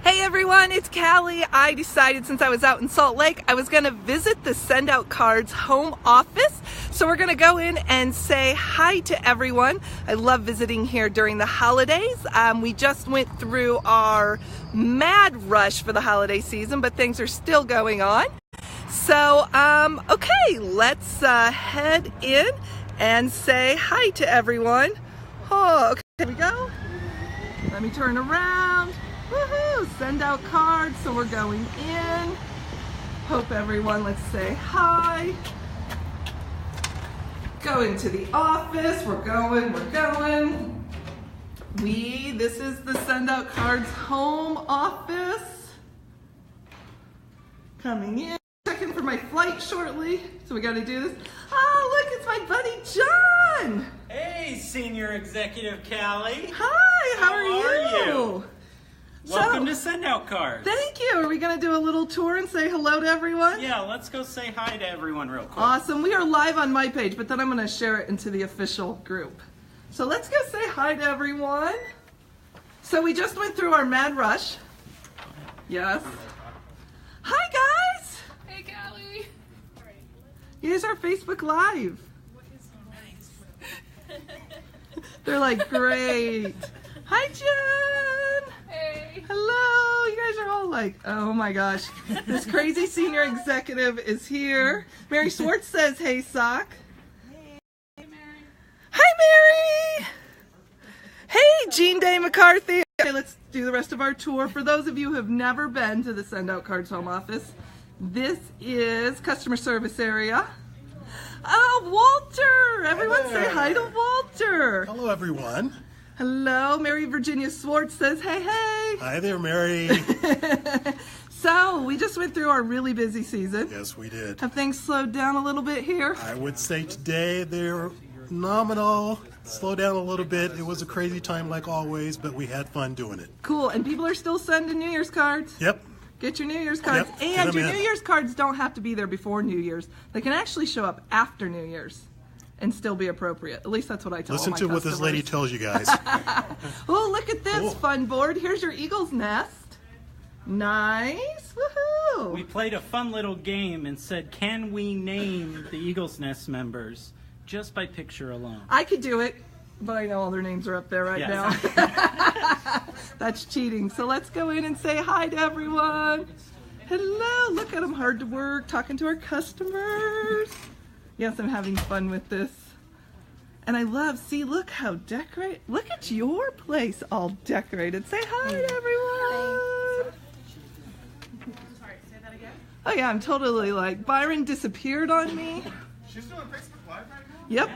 Hey everyone, it's Callie. I decided since I was out in Salt Lake, I was going to visit the SendOutCards home office. So we're going to go in and say hi to everyone. I love visiting here during the holidays. We just went through our mad rush for the holiday season, but things are still going on. So, okay, let's head in and say hi to everyone. Oh, okay, here we go. Let me turn around. Woohoo! SendOutCards, so we're going in. Hope everyone, let's say hi. Go into the office. We're going. This is the SendOutCards home office. Coming in. Checking for my flight shortly. So we got to do this. Oh, look, it's my buddy John. Hey, Senior Executive Callie. Hi, how are you? Welcome to SendOutCards. Thank you. Are we going to do a little tour and say hello to everyone? Yeah, let's go say hi to everyone real quick. Awesome. We are live on my page, but then I'm going to share it into the official group. So let's go say hi to everyone. So we just went through our mad rush. Yes. Hi, guys. Hey, Callie. Here's our Facebook Live. They're like, great. Hi, Jen. Hey. Hello. You guys are all like, oh my gosh. This crazy senior executive is here. Mary Swartz says, hey, Sock. Hey, Mary. Hi, Mary. Hey, Jean Day McCarthy. Okay, let's do the rest of our tour. For those of you who have never been to the SendOutCards home office, this is customer service area. Oh, Walter. Everyone say hi to Walter. Hello, everyone. Hello, Mary Virginia Swartz says, hey, hey. Hi there, Mary. So, we just went through our really busy season. Yes, we did. Have things slowed down a little bit here? I would say today they're nominal. Slow down a little bit. It was a crazy time like always, but we had fun doing it. Cool, and people are still sending New Year's cards. Yep. Get your New Year's cards. Yep, get And them your in. New Year's cards don't have to be there before New Year's. They can actually show up after New Year's and still be appropriate. At least that's what I tell Listen all my to what this customers. lady tells you guys. Oh, look at this Cool. fun board. Here's your eagle's nest. Nice. Woohoo. We played a fun little game and said, can we name the Eagles Nest members just by picture alone? I could do it, but I know all their names are up there right Yes. now. That's cheating. So let's go in and say hi to everyone. Hello. Look at them, hard to work, talking to our customers. Yes, I'm having fun with this. And I love, see, look how decorated. Look at your place all decorated. Say hi to everyone. Sorry, say that again. Oh yeah, I'm totally like, Byron disappeared on me. She's doing Facebook Live right now? Yep.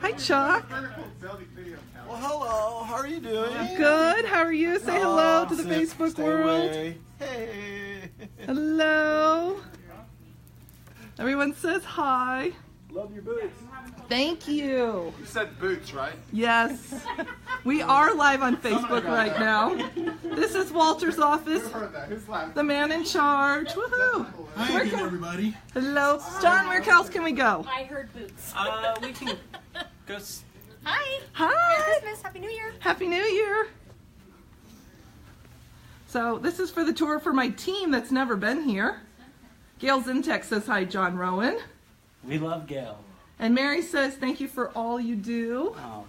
Hi, Chuck. Well, hello. How are you doing? Good. How are you? Say hello to the Stay- Facebook stay world. away. Hey. Hello. Everyone says hi. Love your boots. Thank you. You said boots, right? Yes. We are live on Facebook right now. This is Walter's office. Heard that. Who's laughing? The man in charge. Woohoo. Hi again, everybody. Hello. John, where else can we go? I heard boots. We can go. Hi. Hi. Merry Christmas. Happy New Year. Happy New Year. So this is for the tour for my team that's never been here. Gail Zintek says hi, John Rowan. We love Gail. And Mary says thank you for all you do. Oh.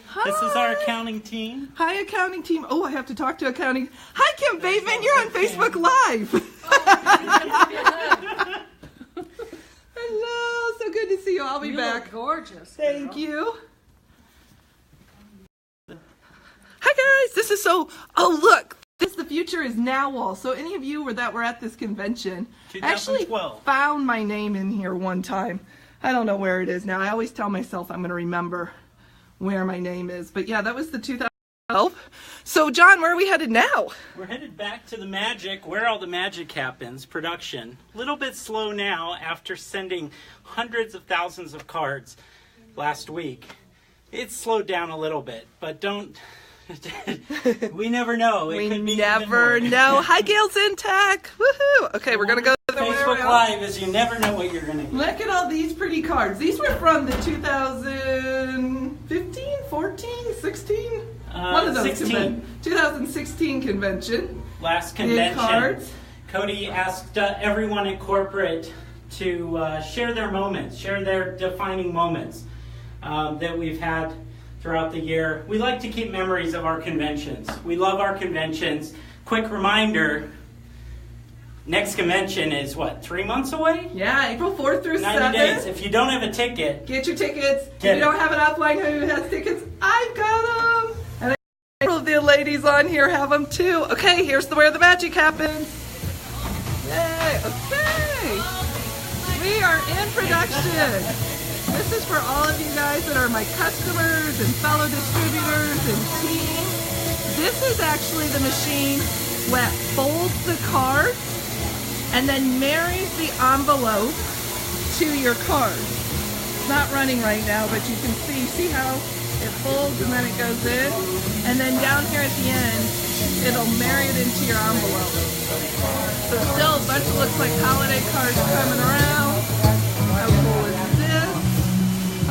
Hi. This is our accounting team. Hi, accounting team. Oh, I have to talk to accounting. Hi, Kim Bateman. You're on Facebook Live. Hello. So good to see you. I'll be back. Gorgeous. Thank you. Hi, guys. This is so... Oh, look. This The Future is Now Wall. So any of you that were at this convention actually 2012. found my name in here one time. I don't know where it is now. I always tell myself I'm going to remember where my name is. But yeah, that was the 2012. So John, where are we headed now? We're headed back to the magic, where all the magic happens, production. A little bit slow now after sending hundreds of thousands of cards last week. It's slowed down a little bit, but don't... we never know. It We could be never even more. know. Hi, Gail Zintek. Woohoo. Okay, we're going to go to the Facebook Live is you never know what you're going to get. Look at all these pretty cards. These were from the 2015, 14, 16? One of those 16. 2016 convention. Last Big convention. cards. Cody asked everyone at corporate to share their moments, share their defining moments that we've had throughout the year. We like to keep memories of our conventions. We love our conventions. Quick reminder, next convention is what, 3 months away? Yeah, April 4th through 90 7th. days. If you don't have a ticket, Get your tickets. Get If you it. don't have an upline who has tickets, I've got them. And all of the ladies on here have them too. Okay, here's where the magic happens. Yay, okay. We are in production. This is for all of you guys that are my customers and fellow distributors and team. This is actually the machine that folds the card and then marries the envelope to your card. It's not running right now, but you can see how it folds and then it goes in. And then down here at the end, it'll marry it into your envelope. So still a bunch of looks like holiday cards coming around. How cool is this?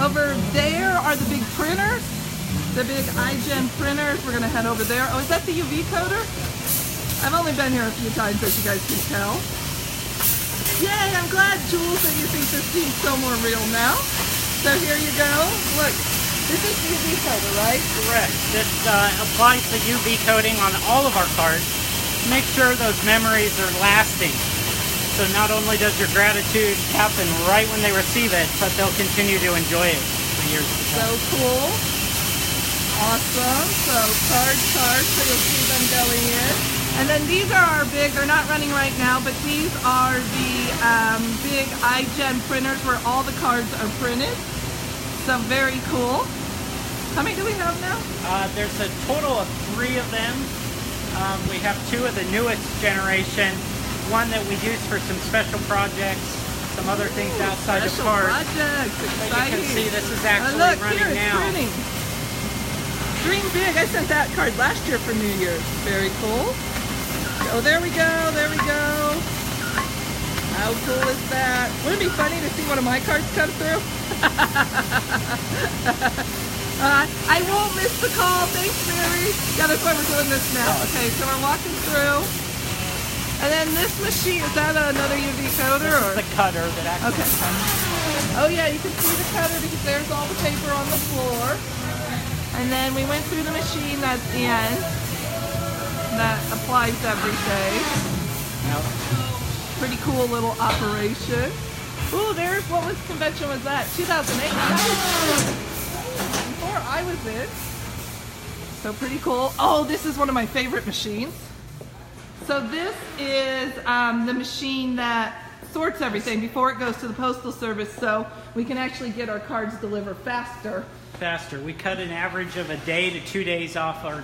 Over there are the big printers, the big iGen printers. We're gonna head over there. Oh, is that the UV coder? I've only been here a few times, as you guys can tell. Yay, I'm glad, Jules, that you think this seems so more real now. So here you go. Look, this is the UV coder, right? correct. This applies the UV coating on all of our cards to make sure those memories are lasting. So not only does your gratitude happen right when they receive it, but they'll continue to enjoy it for years to So come. cool. Awesome. So cards, so you'll see them going in. And then these are our big, they're not running right now, but these are the big iGen printers where all the cards are printed. So very cool. How many do we have now? There's a total of 3 of them. We have 2 of the newest generation. One that we use for some special projects, some other things outside of Special cards. projects, But you exciting. can see this is actually look, running here it's now. printing. Dream big. I sent that card last year for New Year's. Very cool. Oh, there we go. There we go. How cool is that? Wouldn't it be funny to see one of my cards come through? I won't miss the call. Thanks, Mary. Yeah, that's why we're doing this now. Okay, so we're walking through. And then this machine, is that another UV coder? Or? The cutter that actually Okay. comes. Oh yeah, you can see the cutter because there's all the paper on the floor. And then we went through the machine that's in, that applies everything. Now, Pretty cool little operation. Ooh, there's, what was convention was that? 2008. That was before I was in. So pretty cool. Oh, this is one of my favorite machines. So this is the machine that sorts everything before it goes to the postal service, so we can actually get our cards delivered faster. We cut an average of a day to 2 days off our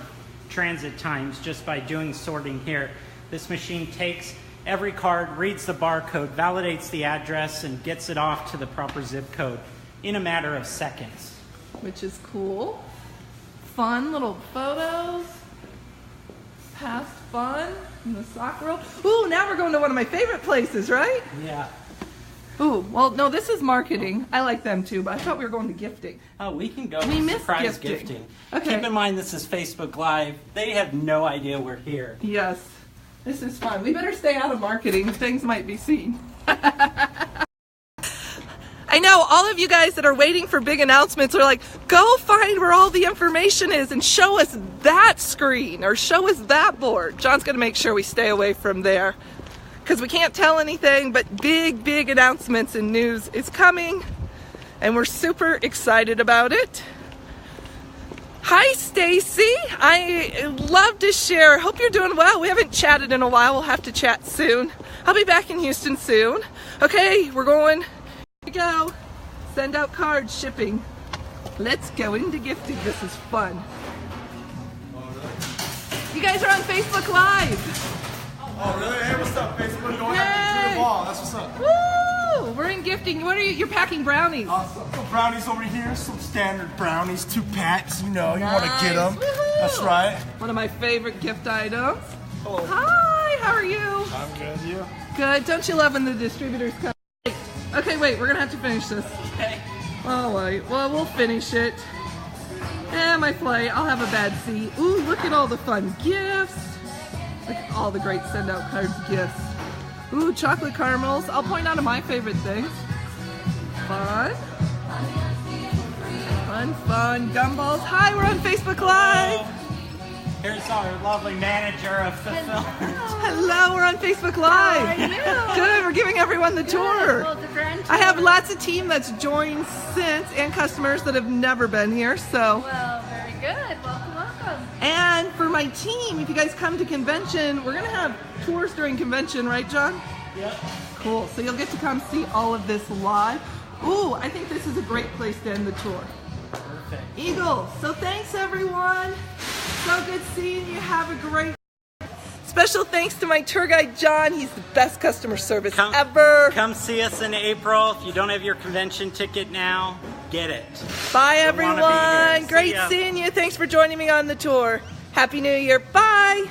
transit times just by doing sorting here. This machine takes every card, reads the barcode, validates the address, and gets it off to the proper zip code in a matter of seconds. Which is cool. Fun little photos. Past fun in the sock world. Ooh, now we're going to one of my favorite places, right? Yeah. Ooh, well, no, this is marketing. I like them too, but I thought we were going to gifting. Oh, we can go We with missed surprise gifting. gifting. Okay. Keep in mind this is Facebook Live. They have no idea we're here. Yes, this is fun. We better stay out of marketing. Things might be seen. I know all of you guys that are waiting for big announcements are like, go find where all the information is and show us that screen or show us that board. John's going to make sure we stay away from there because we can't tell anything, but big announcements and news is coming and we're super excited about it. Hi, Stacy. I love to share. Hope you're doing well. We haven't chatted in a while. We'll have to chat soon. I'll be back in Houston soon. Okay, we're going. Here we go. Send out cards, shipping. Let's go into gifting. This is fun. You guys are on Facebook Live. Oh, really? Hey, what's up, Facebook? Going Yay! after the ball. That's what's up. Woo! We're in gifting. What are you? You're packing brownies. Some brownies over here. Some standard brownies. 2 packs. You know, you want to get them. Nice. Woohoo! That's right. One of my favorite gift items. Hello. Hi, how are you? I'm good. You? Good. Don't you love when the distributors come? Okay, wait. We're gonna have to finish this. Okay. All right. Well, we'll finish it. And my flight, I'll have a bad seat. Ooh, look at all the fun gifts. Look at all the great SendOutCards gifts. Ooh, chocolate caramels. I'll point out to my favorite things. Fun. Fun. Gumballs. Hi, we're on Facebook Live. Here's our lovely manager of fulfillment. Hello, we're on Facebook Live. How are you? Good, we're giving everyone the tour. Well, the grand I have tour. lots of team that's joined since and customers that have never been here. So, Well, very good. Welcome. and for my team, if you guys come to convention, we're gonna have tours during convention, right, John? Yep. Cool. So you'll get to come see all of this live. Ooh, I think this is a great place to end the tour. Perfect. Eagles. So thanks, everyone. So good seeing you. Have a great. Special thanks to my tour guide, John. He's the best customer service ever. Come see us in April. If you don't have your convention ticket now, get it. Bye, You'll wanna be everyone. here. See Great ya. seeing you. Thanks for joining me on the tour. Happy New Year. Bye.